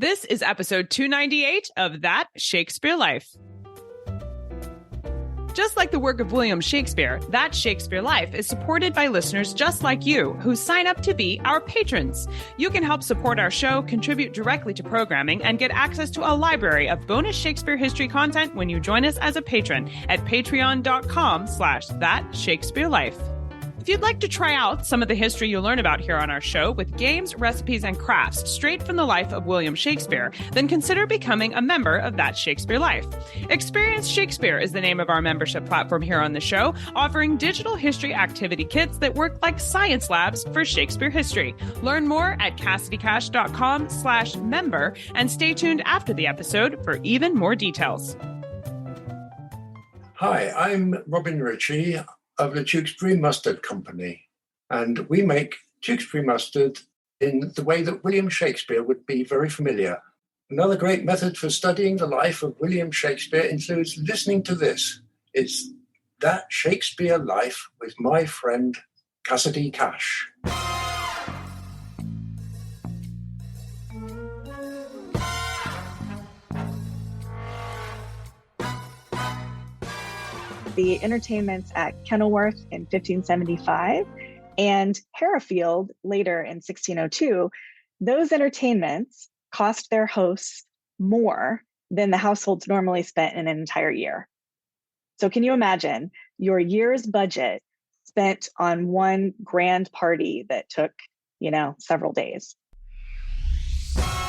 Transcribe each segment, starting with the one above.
This is episode 298 of That Shakespeare Life. Just like the work of William Shakespeare, That Shakespeare Life is supported by listeners just like you who sign up to be our patrons. You can help support our show, contribute directly to programming, and get access to a library of bonus Shakespeare history content when you join us as a patron at patreon.com/thatshakespearelife. If you'd like to try out some of the history you learn about here on our show with games, recipes, and crafts straight from the life of William Shakespeare, then consider becoming a member of That Shakespeare Life. Experience Shakespeare is the name of our membership platform here on the show, offering digital history activity kits that work like science labs for Shakespeare history. Learn more at CassidyCash.com/member and stay tuned after the episode for even more details. Hi, I'm Robin Ritchie of the Tewkesbury Mustard Company, and we make Tewkesbury mustard in the way that William Shakespeare would be very familiar. Another great method for studying the life of William Shakespeare includes listening to this. It's That Shakespeare Life with my friend Cassidy Cash. The entertainments at Kenilworth in 1575 and Hereford later in 1602, those entertainments cost their hosts more than the households normally spent in an entire year. So can you imagine your year's budget spent on one grand party that took, several days?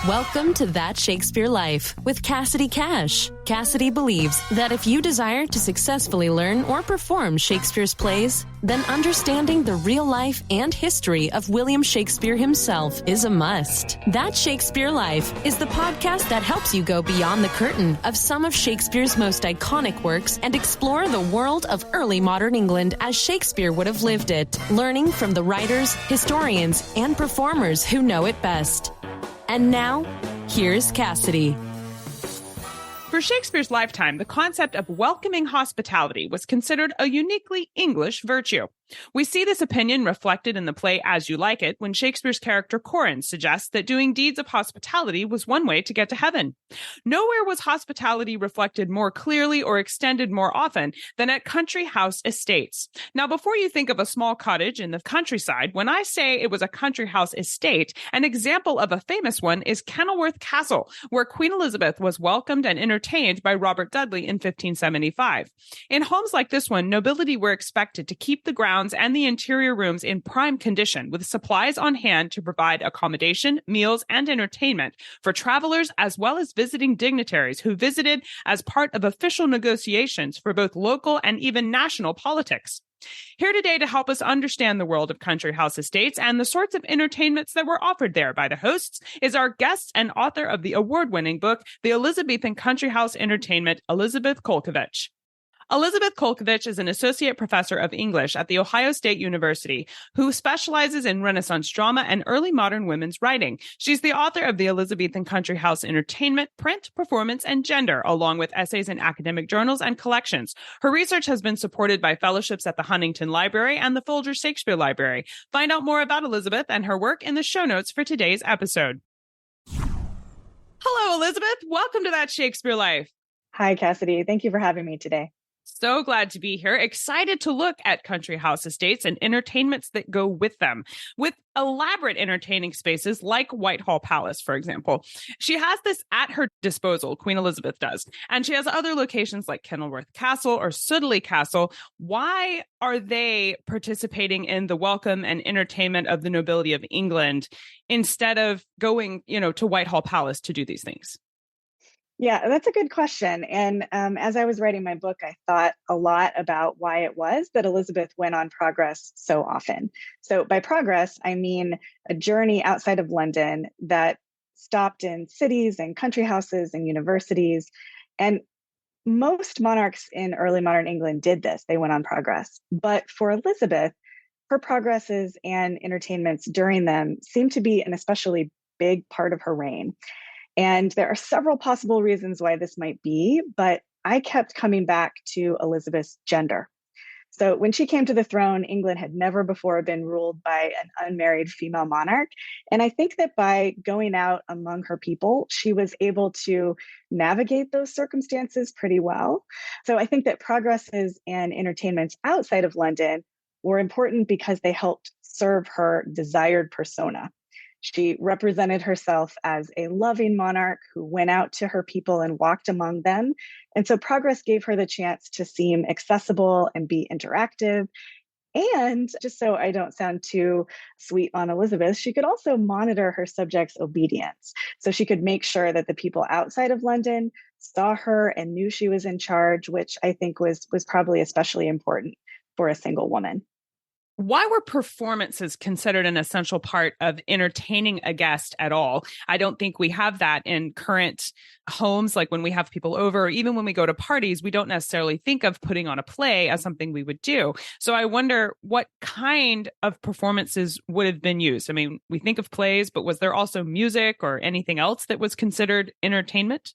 Welcome to That Shakespeare Life with Cassidy Cash. Cassidy believes that if you desire to successfully learn or perform Shakespeare's plays, then understanding the real life and history of William Shakespeare himself is a must. That Shakespeare Life is the podcast that helps you go beyond the curtain of some of Shakespeare's most iconic works and explore the world of early modern England as Shakespeare would have lived it, learning from the writers, historians, and performers who know it best. And now, here's Cassidy. For Shakespeare's lifetime, the concept of welcoming hospitality was considered a uniquely English virtue. We see this opinion reflected in the play As You Like It, when Shakespeare's character Corin suggests that doing deeds of hospitality was one way to get to heaven. Nowhere was hospitality reflected more clearly or extended more often than at country house estates. Now, before you think of a small cottage in the countryside, when I say it was a country house estate, an example of a famous one is Kenilworth Castle, where Queen Elizabeth was welcomed and entertained by Robert Dudley in 1575. In homes like this one, nobility were expected to keep the grounds and the interior rooms in prime condition, with supplies on hand to provide accommodation, meals, and entertainment for travelers as well as visiting dignitaries who visited as part of official negotiations for both local and even national politics. Here today to help us understand the world of country house estates and the sorts of entertainments that were offered there by the hosts is our guest and author of the award-winning book, The Elizabethan Country House Entertainment, Elizabeth Kolkovich. Elizabeth Kolkovich is an associate professor of English at The Ohio State University who specializes in Renaissance drama and early modern women's writing. She's the author of The Elizabethan Country House Entertainment, Print, Performance, and Gender, along with essays in academic journals and collections. Her research has been supported by fellowships at the Huntington Library and the Folger Shakespeare Library. Find out more about Elizabeth and her work in the show notes for today's episode. Hello, Elizabeth. Welcome to That Shakespeare Life. Hi, Cassidy. Thank you for having me today. So glad to be here. Excited to look at country house estates and entertainments that go with them. With elaborate entertaining spaces like Whitehall Palace, for example. She has this at her disposal, Queen Elizabeth does. And she has other locations like Kenilworth Castle or Dudley Castle. Why are they participating in the welcome and entertainment of the nobility of England instead of going, to Whitehall Palace to do these things? Yeah, that's a good question. And as I was writing my book, I thought a lot about why it was that Elizabeth went on progress so often. So by progress, I mean a journey outside of London that stopped in cities and country houses and universities. And most monarchs in early modern England did this. They went on progress. But for Elizabeth, her progresses and entertainments during them seem to be an especially big part of her reign. And there are several possible reasons why this might be, but I kept coming back to Elizabeth's gender. So when she came to the throne, England had never before been ruled by an unmarried female monarch. And I think that by going out among her people, she was able to navigate those circumstances pretty well. So I think that progresses and entertainments outside of London were important because they helped serve her desired persona. She represented herself as a loving monarch who went out to her people and walked among them. And so progress gave her the chance to seem accessible and be interactive. And just so I don't sound too sweet on Elizabeth, she could also monitor her subjects' obedience. So she could make sure that the people outside of London saw her and knew she was in charge, which I think was probably especially important for a single woman. Why were performances considered an essential part of entertaining a guest at all? I don't think we have that in current homes. Like when we have people over, or even when we go to parties, we don't necessarily think of putting on a play as something we would do. So I wonder what kind of performances would have been used. I mean, we think of plays, but was there also music or anything else that was considered entertainment?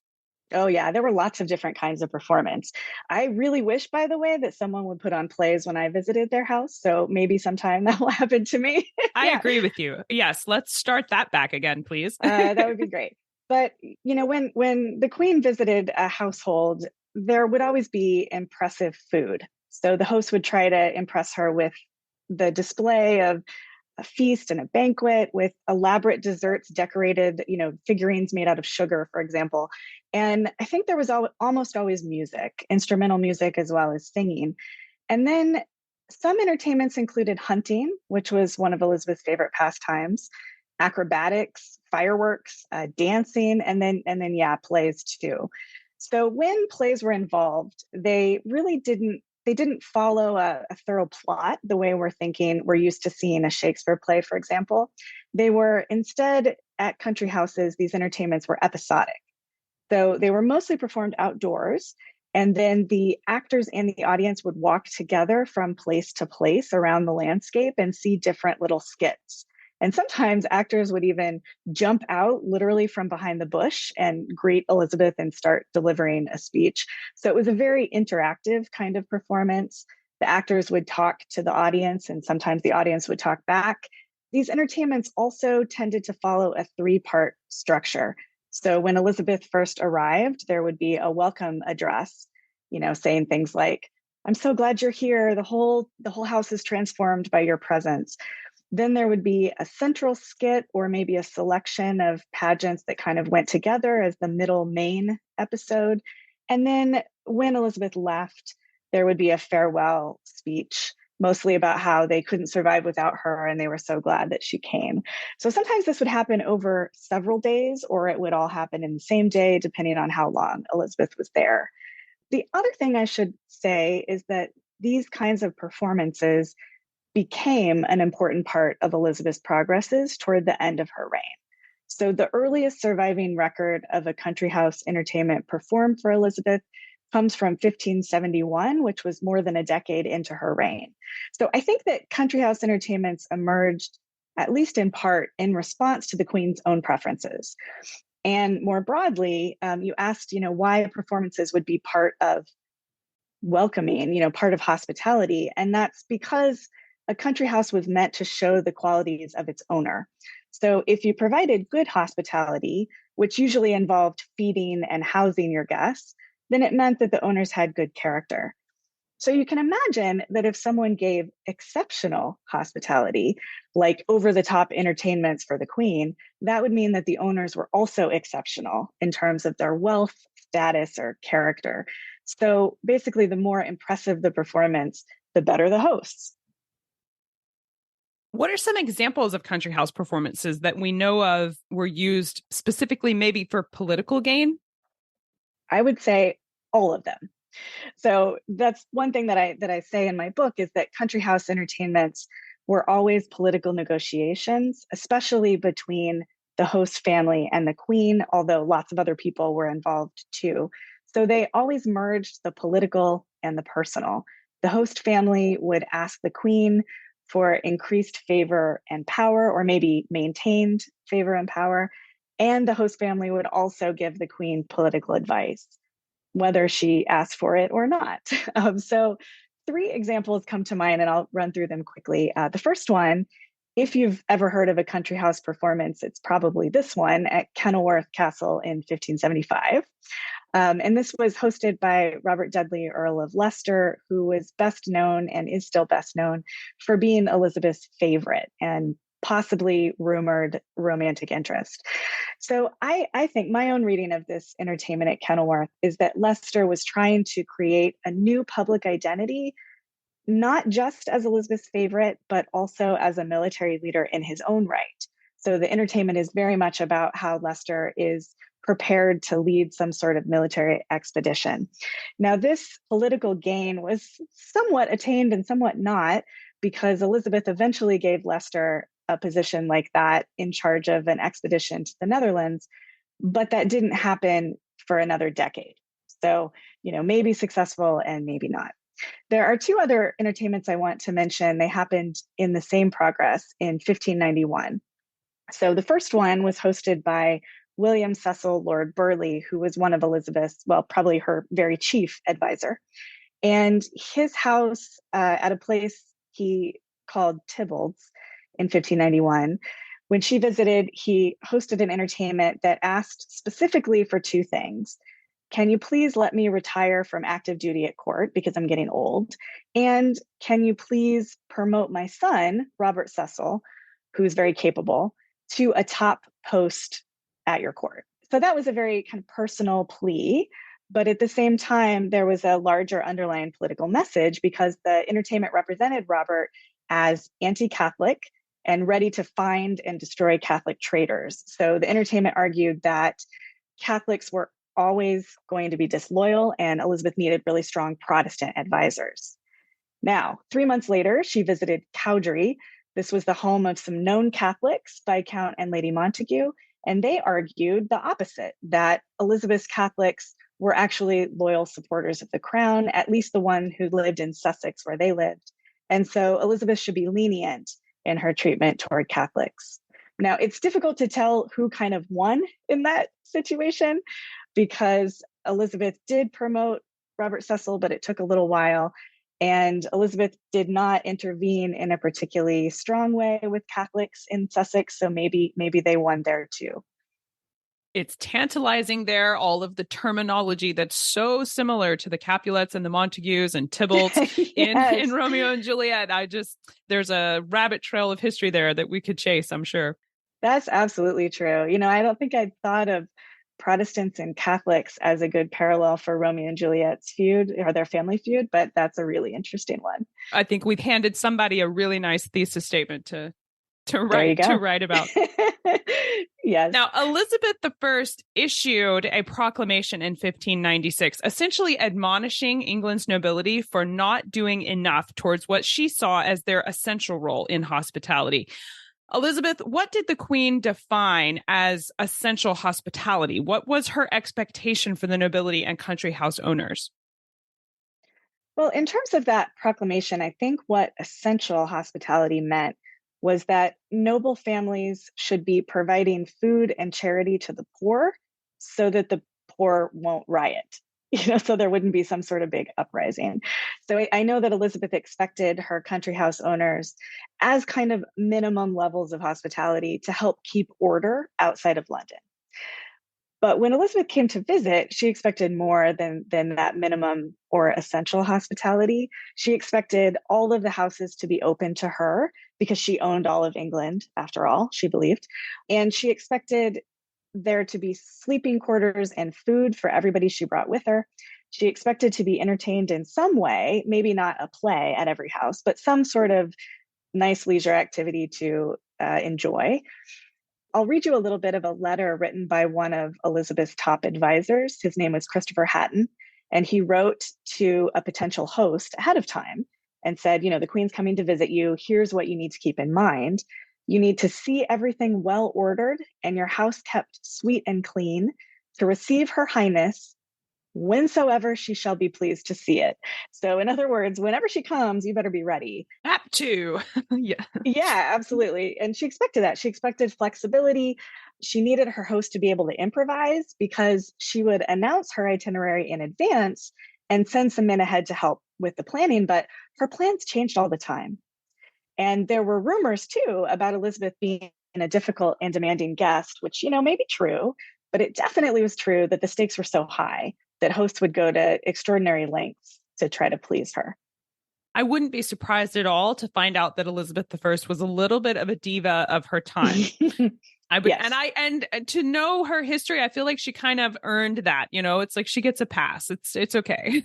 Oh, yeah, there were lots of different kinds of performance. I really wish, by the way, that someone would put on plays when I visited their house. So maybe sometime that will happen to me. I Yeah, agree with you. Yes, let's start that back again, please. that would be great. But when the Queen visited a household, there would always be impressive food. So the host would try to impress her with the display of a feast and a banquet with elaborate desserts decorated, figurines made out of sugar, for example. And I think there was almost always music, instrumental music, as well as singing. And then some entertainments included hunting, which was one of Elizabeth's favorite pastimes, acrobatics, fireworks, dancing, and then plays too. So when plays were involved, they didn't follow a thorough plot the way we're used to seeing a Shakespeare play, for example. They were instead at country houses, these entertainments were episodic. So they were mostly performed outdoors. And then the actors and the audience would walk together from place to place around the landscape and see different little skits. And sometimes actors would even jump out literally from behind the bush and greet Elizabeth and start delivering a speech. So it was a very interactive kind of performance. The actors would talk to the audience, and sometimes the audience would talk back. These entertainments also tended to follow a three-part structure. So when Elizabeth first arrived, there would be a welcome address, saying things like, "I'm so glad you're here. The whole house is transformed by your presence." Then there would be a central skit or maybe a selection of pageants that kind of went together as the middle main episode. And then when Elizabeth left, there would be a farewell speech, mostly about how they couldn't survive without her and they were so glad that she came. So sometimes this would happen over several days, or it would all happen in the same day, depending on how long Elizabeth was there. The other thing I should say is that these kinds of performances became an important part of Elizabeth's progresses toward the end of her reign. So the earliest surviving record of a country house entertainment performed for Elizabeth comes from 1571, which was more than a decade into her reign. So I think that country house entertainments emerged, at least in part, in response to the Queen's own preferences. And more broadly, you asked, why performances would be part of welcoming, part of hospitality. And that's because a country house was meant to show the qualities of its owner. So if you provided good hospitality, which usually involved feeding and housing your guests, then it meant that the owners had good character. So you can imagine that if someone gave exceptional hospitality, like over-the-top entertainments for the Queen, that would mean that the owners were also exceptional in terms of their wealth, status, or character. So basically, the more impressive the performance, the better the hosts. What are some examples of country house performances that we know of were used specifically maybe for political gain? I would say all of them. So that's one thing that I say in my book is that country house entertainments were always political negotiations, especially between the host family and the Queen, although lots of other people were involved too. So they always merged the political and the personal. The host family would ask the Queen for increased favor and power, or maybe maintained favor and power. And the host family would also give the Queen political advice, whether she asked for it or not. So three examples come to mind, and I'll run through them quickly. The first one, if you've ever heard of a country house performance, it's probably this one at Kenilworth Castle in 1575. And this was hosted by Robert Dudley, Earl of Leicester, who was best known and is still best known for being Elizabeth's favorite and possibly rumored romantic interest. So I think my own reading of this entertainment at Kenilworth is that Leicester was trying to create a new public identity, not just as Elizabeth's favorite, but also as a military leader in his own right. So the entertainment is very much about how Leicester is prepared to lead some sort of military expedition. Now, this political gain was somewhat attained and somewhat not, because Elizabeth eventually gave Leicester a position like that in charge of an expedition to the Netherlands, but that didn't happen for another decade. So, maybe successful and maybe not. There are two other entertainments I want to mention. They happened in the same progress in 1591. So the first one was hosted by William Cecil Lord Burleigh, who was one of Elizabeth's, well, probably her very chief advisor. And his house at a place he called Tybald's in 1591, when she visited, he hosted an entertainment that asked specifically for two things. Can you please let me retire from active duty at court because I'm getting old? And can you please promote my son, Robert Cecil, who's very capable, to a top post at your court? So that was a very kind of personal plea. But at the same time, there was a larger underlying political message, because the entertainment represented Robert as anti-Catholic and ready to find and destroy Catholic traitors. So the entertainment argued that Catholics were always going to be disloyal, and Elizabeth needed really strong Protestant advisors. Now, 3 months later, she visited Cowdray. This was the home of some known Catholics, Viscount and Lady Montague, and they argued the opposite, that Elizabeth's Catholics were actually loyal supporters of the crown, at least the one who lived in Sussex where they lived. And so Elizabeth should be lenient in her treatment toward Catholics. Now, it's difficult to tell who kind of won in that situation, because Elizabeth did promote Robert Cecil, but it took a little while. And Elizabeth did not intervene in a particularly strong way with Catholics in Sussex. So maybe they won there too. It's tantalizing there, all of the terminology that's so similar to the Capulets and the Montagues and Tybalts Yes. in Romeo and Juliet. There's a rabbit trail of history there that we could chase, I'm sure. That's absolutely true. I don't think I'd thought of Protestants and Catholics as a good parallel for Romeo and Juliet's feud or their family feud, but that's a really interesting one. I think we've handed somebody a really nice thesis statement to write about. Yes. Now, Elizabeth I issued a proclamation in 1596, essentially admonishing England's nobility for not doing enough towards what she saw as their essential role in hospitality. Elizabeth, what did the Queen define as essential hospitality? What was her expectation for the nobility and country house owners? Well, in terms of that proclamation, I think what essential hospitality meant was that noble families should be providing food and charity to the poor so that the poor won't riot, so there wouldn't be some sort of big uprising. So I know that Elizabeth expected her country house owners as kind of minimum levels of hospitality to help keep order outside of London. But when Elizabeth came to visit, she expected more than that minimum or essential hospitality. She expected all of the houses to be open to her because she owned all of England, after all, she believed. And she expected there to be sleeping quarters and food for everybody she brought with her. She expected to be entertained in some way, maybe not a play at every house, but some sort of nice leisure activity to enjoy. I'll read you a little bit of a letter written by one of Elizabeth's top advisors. His name was Christopher Hatton, and he wrote to a potential host ahead of time and said, the Queen's coming to visit you. Here's what you need to keep in mind. You need to see everything well ordered and your house kept sweet and clean to receive her highness whensoever she shall be pleased to see it. So in other words, whenever she comes, you better be ready. Apt to. Yeah. Yeah, absolutely. And she expected that. She expected flexibility. She needed her host to be able to improvise because she would announce her itinerary in advance and send some men ahead to help with the planning. But her plans changed all the time. And there were rumors too about Elizabeth being a difficult and demanding guest, which, may be true, but it definitely was true that the stakes were so high that hosts would go to extraordinary lengths to try to please her. I wouldn't be surprised at all to find out that Elizabeth I was a little bit of a diva of her time. I would, Yes. and to know her history, I feel like she kind of earned that. It's like she gets a pass. It's okay.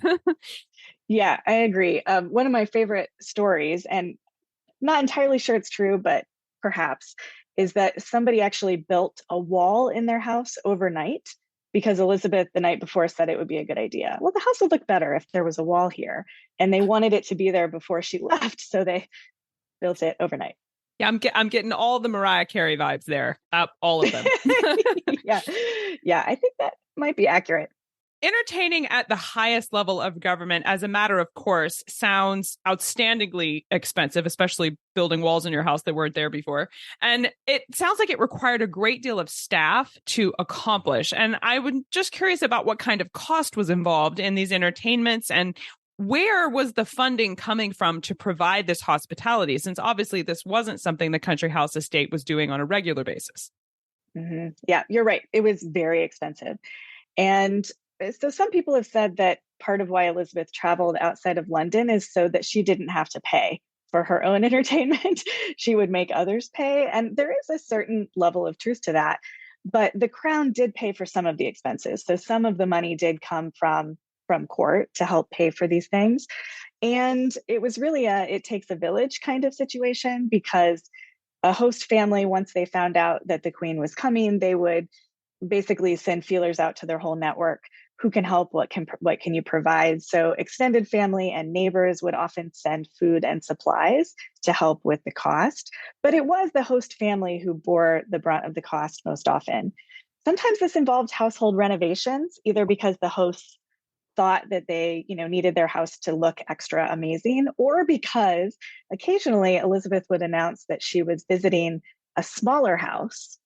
Yeah, I agree. One of my favorite stories, and not entirely sure it's true, but perhaps, is that somebody actually built a wall in their house overnight because Elizabeth the night before said it would be a good idea. Well, the house would look better if there was a wall here, and they wanted it to be there before she left, so they built it overnight. Yeah, I'm getting all the Mariah Carey vibes there, all of them. Yeah, I think that might be accurate. Entertaining at the highest level of government, as a matter of course, sounds outstandingly expensive, especially building walls in your house that weren't there before. And it sounds like it required a great deal of staff to accomplish. And I was just curious about what kind of cost was involved in these entertainments and where was the funding coming from to provide this hospitality, since obviously this wasn't something the country house estate was doing on a regular basis. Mm-hmm. Yeah, you're right. It was very expensive. And so some people have said that part of why Elizabeth traveled outside of London is so that she didn't have to pay for her own entertainment. She would make others pay. And there is a certain level of truth to that. But the crown did pay for some of the expenses. So some of the money did come from court to help pay for these things. And it was really it takes a village kind of situation, because a host family, once they found out that the queen was coming, they would basically send feelers out to their whole network. Who can help? What can you provide? So extended family and neighbors would often send food and supplies to help with the cost. But it was the host family who bore the brunt of the cost most often. Sometimes this involved household renovations, either because the hosts thought that they, needed their house to look extra amazing, or because occasionally Elizabeth would announce that she was visiting a smaller house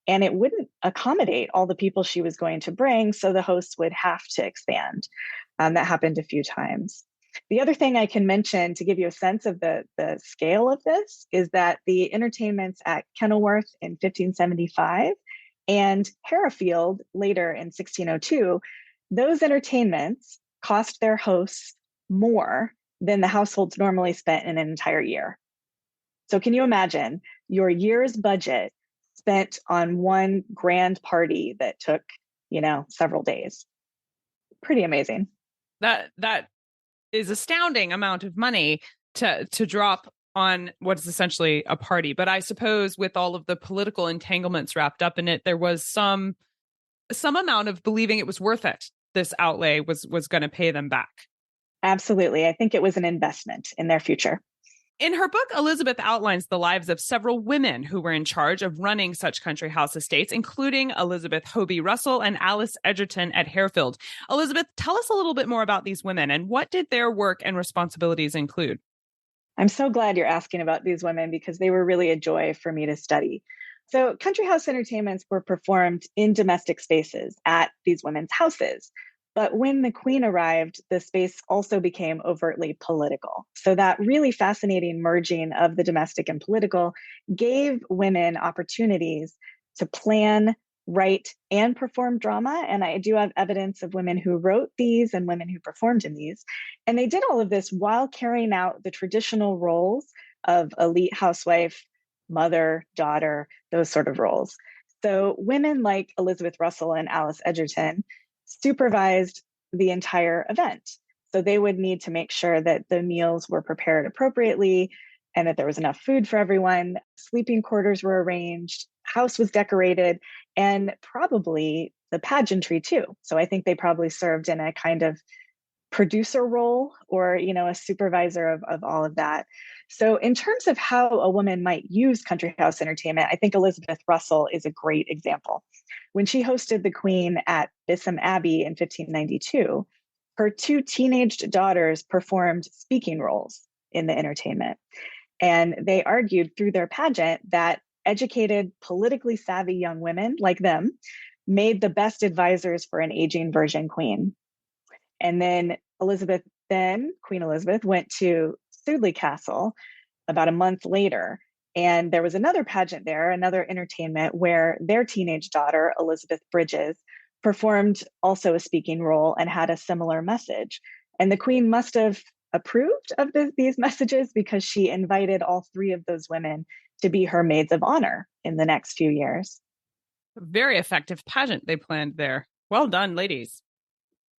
and it wouldn't accommodate all the people she was going to bring, so the hosts would have to expand. That happened a few times. The other thing I can mention to give you a sense of the scale of this is that the entertainments at Kenilworth in 1575 and Harrowfield later in 1602, those entertainments cost their hosts more than the households normally spent in an entire year. So can you imagine your year's budget spent on one grand party that took, several days? Pretty amazing. That is astounding amount of money to drop on what's essentially a party. But I suppose with all of the political entanglements wrapped up in it, there was some amount of believing it was worth it. This outlay was going to pay them back. Absolutely. I think it was an investment in their future. In her book, Elizabeth outlines the lives of several women who were in charge of running such country house estates, including Elizabeth Hoby Russell and Alice Egerton at Harefield. Elizabeth, tell us a little bit more about these women and what did their work and responsibilities include? I'm so glad you're asking about these women because they were really a joy for me to study. So country house entertainments were performed in domestic spaces at these women's houses. But when the queen arrived, the space also became overtly political. So that really fascinating merging of the domestic and political gave women opportunities to plan, write, and perform drama. And I do have evidence of women who wrote these and women who performed in these. And they did all of this while carrying out the traditional roles of elite housewife, mother, daughter, those sort of roles. So women like Elizabeth Russell and Alice Egerton supervised the entire event. So they would need to make sure that the meals were prepared appropriately and that there was enough food for everyone. Sleeping quarters were arranged, house was decorated, and probably the pageantry too. So I think they probably served in a kind of producer role or, a supervisor of all of that. So in terms of how a woman might use country house entertainment, I think Elizabeth Russell is a great example. When she hosted the Queen at Bisham Abbey in 1592, her two teenaged daughters performed speaking roles in the entertainment. And they argued through their pageant that educated, politically savvy young women like them made the best advisors for an aging virgin queen. And then Elizabeth, then Queen Elizabeth, went to Sudley Castle about a month later. And there was another pageant there, another entertainment where their teenage daughter, Elizabeth Bridges, performed also a speaking role and had a similar message. And the Queen must have approved of these messages because she invited all three of those women to be her maids of honor in the next few years. Very effective pageant they planned there. Well done, ladies.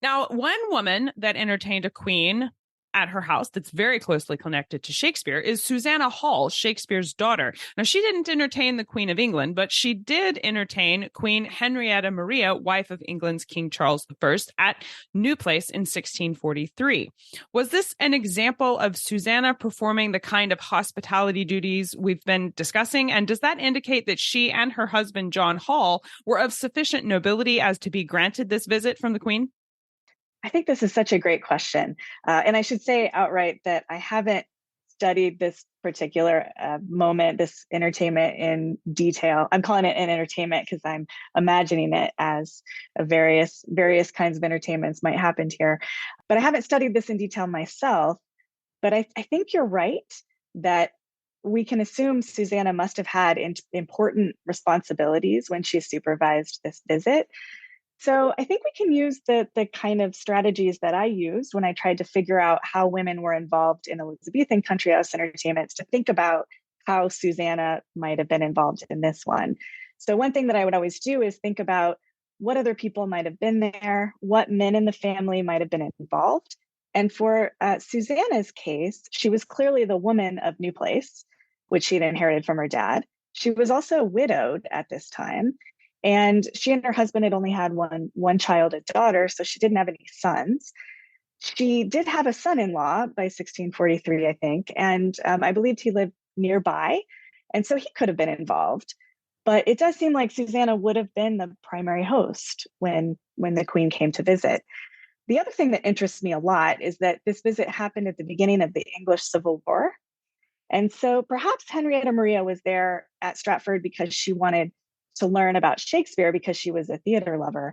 Now, one woman that entertained a queen at her house that's very closely connected to Shakespeare is Susanna Hall, Shakespeare's daughter. Now, she didn't entertain the Queen of England, but she did entertain Queen Henrietta Maria, wife of England's King Charles I, at New Place in 1643. Was this an example of Susanna performing the kind of hospitality duties we've been discussing? And does that indicate that she and her husband, John Hall, were of sufficient nobility as to be granted this visit from the Queen? I think this is such a great question. And I should say outright that I haven't studied this particular moment, this entertainment in detail. I'm calling it an entertainment because I'm imagining it as various kinds of entertainments might happen here. But I haven't studied this in detail myself. But I think you're right that we can assume Susanna must have had important responsibilities when she supervised this visit. So I think we can use the kind of strategies that I used when I tried to figure out how women were involved in Elizabethan country house entertainments to think about how Susanna might have been involved in this one. So one thing that I would always do is think about what other people might have been there, what men in the family might have been involved. And for Susanna's case, she was clearly the woman of New Place, which she'd inherited from her dad. She was also widowed at this time. And she and her husband had only had one child, a daughter, so she didn't have any sons. She did have a son-in-law by 1643, I think, and I believed he lived nearby, and so he could have been involved. But it does seem like Susanna would have been the primary host when the Queen came to visit. The other thing that interests me a lot is that this visit happened at the beginning of the English Civil War. And so perhaps Henrietta Maria was there at Stratford because she wanted to learn about Shakespeare because she was a theater lover.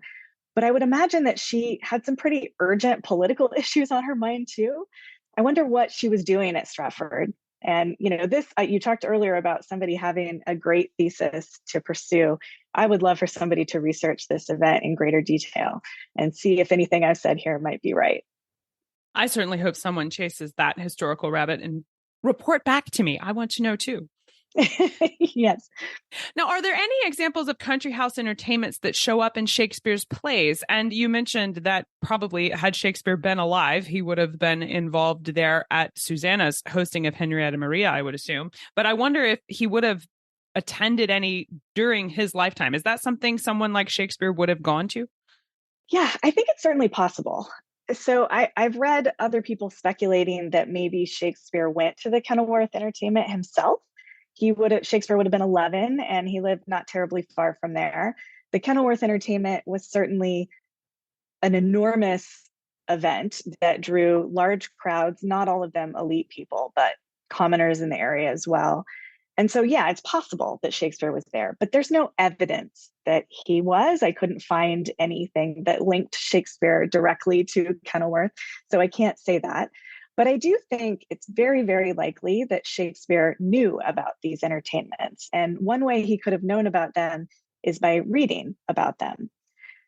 But I would imagine that she had some pretty urgent political issues on her mind too. I wonder what she was doing at Stratford. And, this, you talked earlier about somebody having a great thesis to pursue. I would love for somebody to research this event in greater detail and see if anything I've said here might be right. I certainly hope someone chases that historical rabbit and report back to me. I want to know too. Yes. Now, are there any examples of country house entertainments that show up in Shakespeare's plays? And you mentioned that probably had Shakespeare been alive, he would have been involved there at Susanna's hosting of Henrietta Maria, I would assume. But I wonder if he would have attended any during his lifetime. Is that something someone like Shakespeare would have gone to? Yeah, I think it's certainly possible. So I've read other people speculating that maybe Shakespeare went to the Kenilworth entertainment himself. Shakespeare would have been 11 and he lived not terribly far from there. The Kenilworth entertainment was certainly an enormous event that drew large crowds, not all of them elite people, but commoners in the area as well. And so, yeah, it's possible that Shakespeare was there, but there's no evidence that he was. I couldn't find anything that linked Shakespeare directly to Kenilworth, so I can't say that. But I do think it's very, very likely that Shakespeare knew about these entertainments. And one way he could have known about them is by reading about them.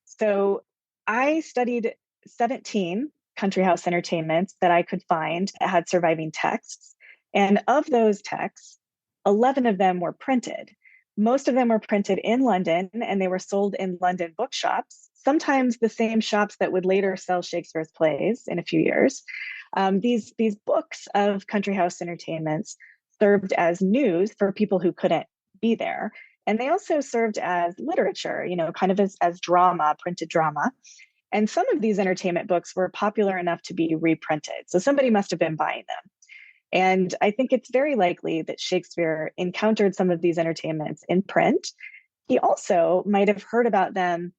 So I studied 17 country house entertainments that I could find that had surviving texts. And of those texts, 11 of them were printed. Most of them were printed in London and they were sold in London bookshops, sometimes the same shops that would later sell Shakespeare's plays in a few years. These books of country house entertainments served as news for people who couldn't be there. And they also served as literature, kind of as drama, printed drama. And some of these entertainment books were popular enough to be reprinted. So somebody must have been buying them. And I think it's very likely that Shakespeare encountered some of these entertainments in print. He also might have heard about them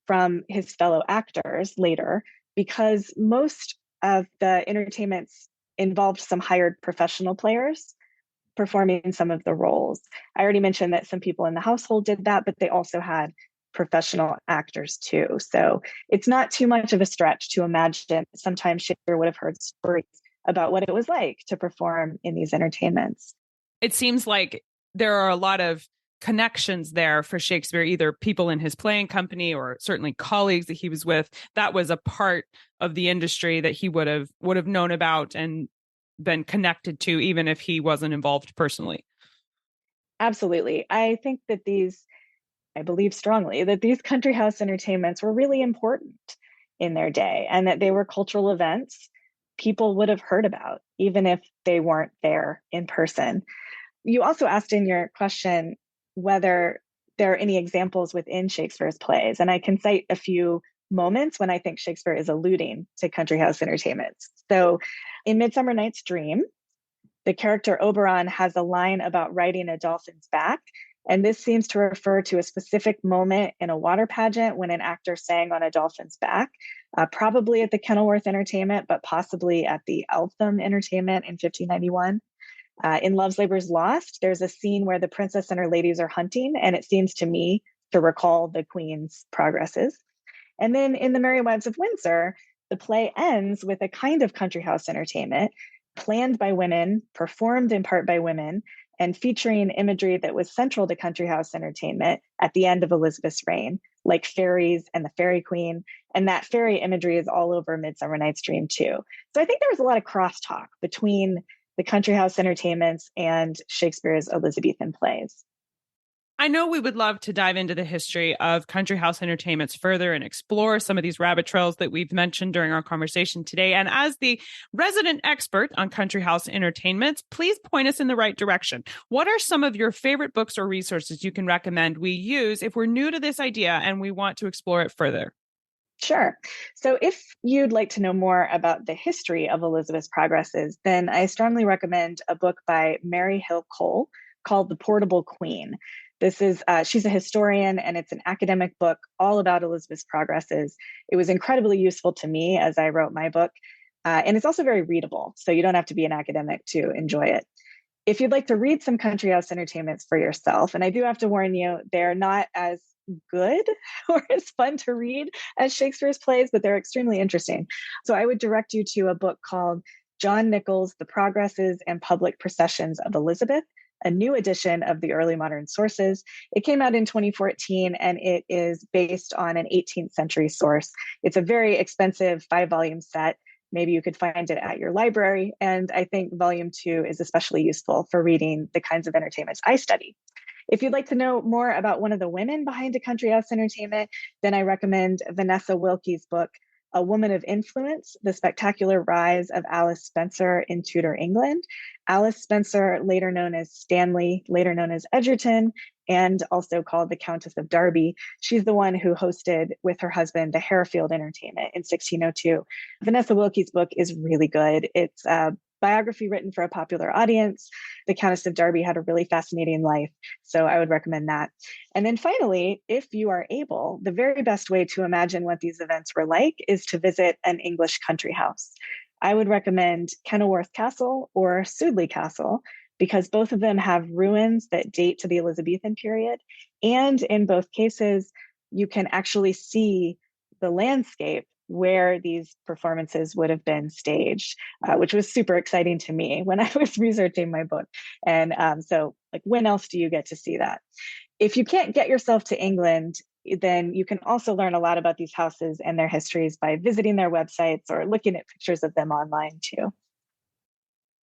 from his fellow actors later, because most of the entertainments involved some hired professional players performing some of the roles. I already mentioned that some people in the household did that, but they also had professional actors too. So it's not too much of a stretch to imagine sometimes Shakespeare would have heard stories about what it was like to perform in these entertainments. It seems like there are a lot of connections there for Shakespeare, either people in his playing company or certainly colleagues that he was with. That was a part of the industry that he would have known about and been connected to, even if he wasn't involved personally. Absolutely. I believe strongly that these country house entertainments were really important in their day and that they were cultural events people would have heard about, even if they weren't there in person. You also asked in your question whether there are any examples within Shakespeare's plays, and I can cite a few moments when I think Shakespeare is alluding to country house entertainments. So in Midsummer Night's Dream, the character Oberon has a line about riding a dolphin's back. And this seems to refer to a specific moment in a water pageant when an actor sang on a dolphin's back, probably at the Kenilworth Entertainment, but possibly at the Eltham Entertainment in 1591. In Love's Labour's Lost, there's a scene where the princess and her ladies are hunting, and it seems to me to recall the Queen's progresses. And then in The Merry Wives of Windsor, the play ends with a kind of country house entertainment planned by women, performed in part by women, and featuring imagery that was central to country house entertainment at the end of Elizabeth's reign, like fairies and the Fairy Queen. And that fairy imagery is all over Midsummer Night's Dream too. So I think there was a lot of crosstalk between the country house entertainments and Shakespeare's Elizabethan plays. I know we would love to dive into the history of country house entertainments further and explore some of these rabbit trails that we've mentioned during our conversation today. And as the resident expert on country house entertainments, please point us in the right direction. What are some of your favorite books or resources you can recommend we use if we're new to this idea and we want to explore it further? Sure. So if you'd like to know more about the history of Elizabeth's progresses, then I strongly recommend a book by Mary Hill Cole called The Portable Queen. She's a historian, and it's an academic book all about Elizabeth's progresses. It was incredibly useful to me as I wrote my book. And it's also very readable, so you don't have to be an academic to enjoy it. If you'd like to read some country house entertainments for yourself, and I do have to warn you, they're not as good or as fun to read as Shakespeare's plays, but they're extremely interesting. So I would direct you to a book called John Nichols' The Progresses and Public Processions of Elizabeth, a new edition of the early modern sources. It came out in 2014, and it is based on an 18th century source. It's a very expensive 5-volume set. Maybe you could find it at your library. And I think volume 2 is especially useful for reading the kinds of entertainments I study. If you'd like to know more about one of the women behind a country house entertainment, then I recommend Vanessa Wilke's book, A Woman of Influence, The Spectacular Rise of Alice Spencer in Tudor England. Alice Spencer, later known as Stanley, later known as Egerton, and also called the Countess of Derby. She's the one who hosted with her husband the Harefield Entertainment in 1602. Vanessa Wilke's book is really good. It's a biography written for a popular audience. The Countess of Derby had a really fascinating life, so I would recommend that. And then finally, if you are able, the very best way to imagine what these events were like is to visit an English country house. I would recommend Kenilworth Castle or Sudeley Castle, because both of them have ruins that date to the Elizabethan period. And in both cases, you can actually see the landscape where these performances would have been staged, which was super exciting to me when I was researching my book. And so when else do you get to see that? If you can't get yourself to England, then you can also learn a lot about these houses and their histories by visiting their websites or looking at pictures of them online too.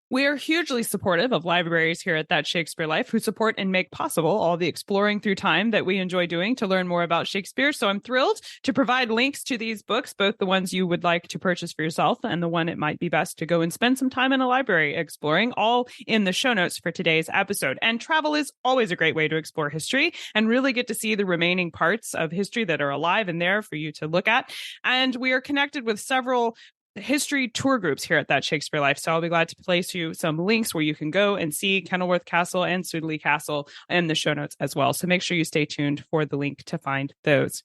We are hugely supportive of libraries here at That Shakespeare Life, who support and make possible all the exploring through time that we enjoy doing to learn more about Shakespeare. So I'm thrilled to provide links to these books, both the ones you would like to purchase for yourself and the one it might be best to go and spend some time in a library exploring, all in the show notes for today's episode. And travel is always a great way to explore history and really get to see the remaining parts of history that are alive and there for you to look at. And we are connected with several history tour groups here at That Shakespeare Life. So I'll be glad to place you some links where you can go and see Kenilworth Castle and Sudeley Castle in the show notes as well. So make sure you stay tuned for the link to find those.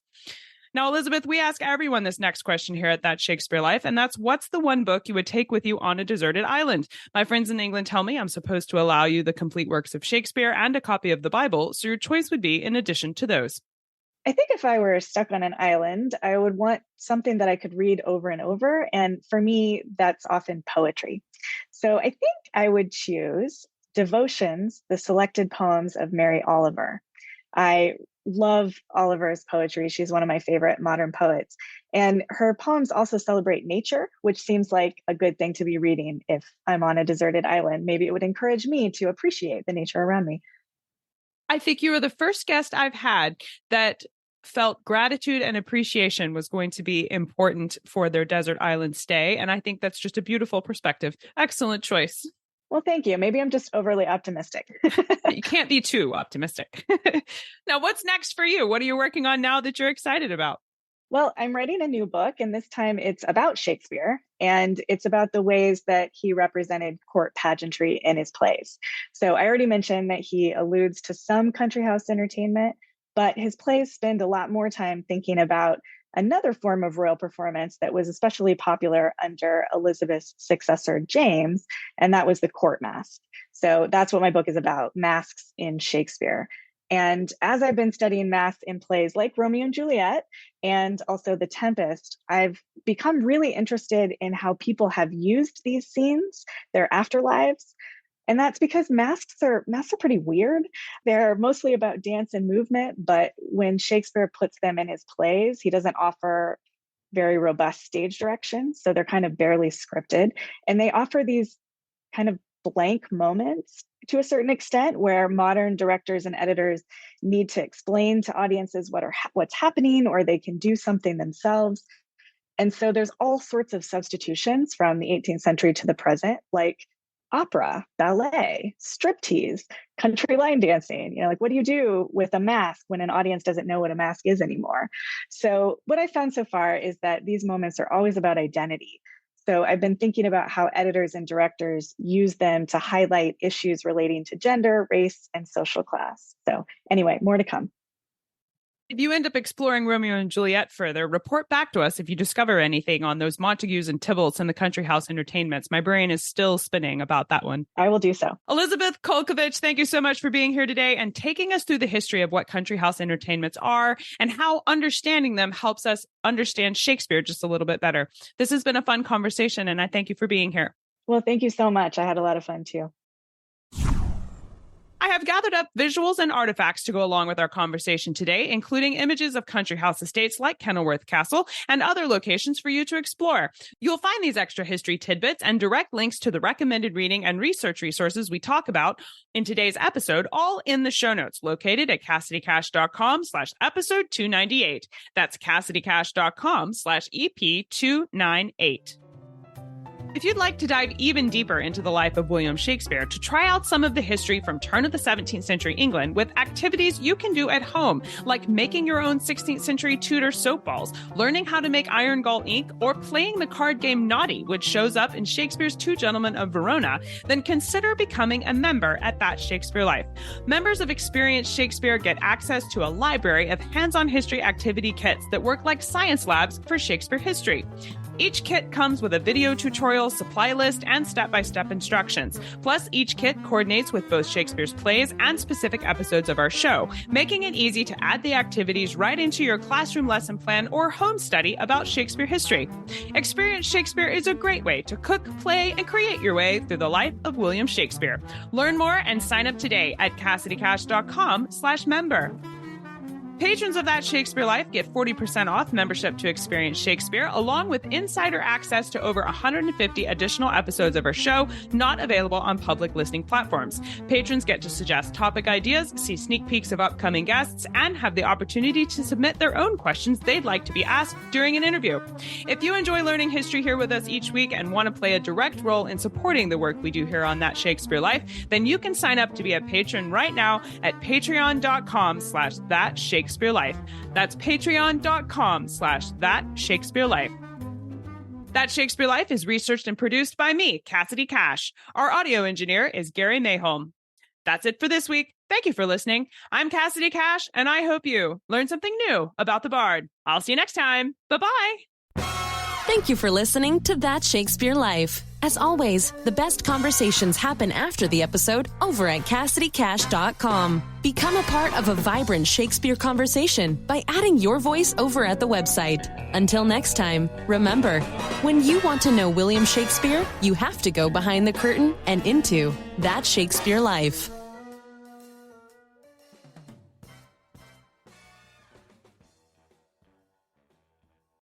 Now, Elizabeth, we ask everyone this next question here at That Shakespeare Life, and that's, what's the one book you would take with you on a deserted island? My friends in England tell me I'm supposed to allow you the complete works of Shakespeare and a copy of the Bible, so your choice would be in addition to those. I think if I were stuck on an island, I would want something that I could read over and over. And for me, that's often poetry. So I think I would choose Devotions, the selected poems of Mary Oliver. I love Oliver's poetry. She's one of my favorite modern poets. And her poems also celebrate nature, which seems like a good thing to be reading if I'm on a deserted island. Maybe it would encourage me to appreciate the nature around me. I think you were the first guest I've had that felt gratitude and appreciation was going to be important for their desert island stay. And I think that's just a beautiful perspective. Excellent choice. Well, thank you. Maybe I'm just overly optimistic. You can't be too optimistic. Now, what's next for you? What are you working on now that you're excited about? Well, I'm writing a new book, and this time it's about Shakespeare, and it's about the ways that he represented court pageantry in his plays. So I already mentioned that he alludes to some country house entertainment, but his plays spend a lot more time thinking about another form of royal performance that was especially popular under Elizabeth's successor, James, and that was the court mask. So that's what my book is about, masks in Shakespeare. And as I've been studying masks in plays like Romeo and Juliet and also The Tempest, I've become really interested in how people have used these scenes, their afterlives. And that's because masks are pretty weird. They're mostly about dance and movement, but when Shakespeare puts them in his plays, he doesn't offer very robust stage direction. So they're kind of barely scripted. And they offer these kind of blank moments to a certain extent where modern directors and editors need to explain to audiences what's happening, or they can do something themselves. And so there's all sorts of substitutions from the 18th century to the present, like opera, ballet, striptease, country line dancing. Like what do you do with a mask when an audience doesn't know what a mask is anymore? So what I found so far is that these moments are always about identity. So I've been thinking about how editors and directors use them to highlight issues relating to gender, race, and social class. So anyway, more to come. If you end up exploring Romeo and Juliet further, report back to us if you discover anything on those Montagues and Tybalts and the Country House Entertainments. My brain is still spinning about that one. I will do so. Elizabeth Kolkovich, thank you so much for being here today and taking us through the history of what Country House Entertainments are and how understanding them helps us understand Shakespeare just a little bit better. This has been a fun conversation, and I thank you for being here. Well, thank you so much. I had a lot of fun too. I have gathered up visuals and artifacts to go along with our conversation today, including images of country house estates like Kenilworth Castle and other locations for you to explore. You'll find these extra history tidbits and direct links to the recommended reading and research resources we talk about in today's episode, all in the show notes located at CassidyCash.com/episode 298. That's CassidyCash.com/EP298. If you'd like to dive even deeper into the life of William Shakespeare, to try out some of the history from turn of the 17th century England with activities you can do at home, like making your own 16th century Tudor soap balls, learning how to make iron gall ink, or playing the card game Naughty, which shows up in Shakespeare's Two Gentlemen of Verona, then consider becoming a member at That Shakespeare Life. Members of Experience Shakespeare get access to a library of hands-on history activity kits that work like science labs for Shakespeare history. Each kit comes with a video tutorial, supply list, and step-by-step instructions. Plus, each kit coordinates with both Shakespeare's plays and specific episodes of our show, making it easy to add the activities right into your classroom lesson plan or home study about Shakespeare history. Experience Shakespeare is a great way to cook, play, and create your way through the life of William Shakespeare. Learn more and sign up today at CassidyCash.com/member. Patrons of That Shakespeare Life get 40% off membership to Experience Shakespeare, along with insider access to over 150 additional episodes of our show, not available on public listening platforms. Patrons get to suggest topic ideas, see sneak peeks of upcoming guests, and have the opportunity to submit their own questions they'd like to be asked during an interview. If you enjoy learning history here with us each week and want to play a direct role in supporting the work we do here on That Shakespeare Life, then you can sign up to be a patron right now at patreon.com/thatshakespearelife. That's patreon.com/thatshakespearelife. That Shakespeare Life is researched and produced by me, Cassidy Cash. Our audio engineer is Gary Mayholm. That's it for this week. Thank you for listening. I'm Cassidy Cash, and I hope you learned something new about the Bard. I'll see you next time. Bye-bye. Thank you for listening to That Shakespeare Life. As always, the best conversations happen after the episode over at CassidyCash.com. Become a part of a vibrant Shakespeare conversation by adding your voice over at the website. Until next time, remember, when you want to know William Shakespeare, you have to go behind the curtain and into That Shakespeare Life.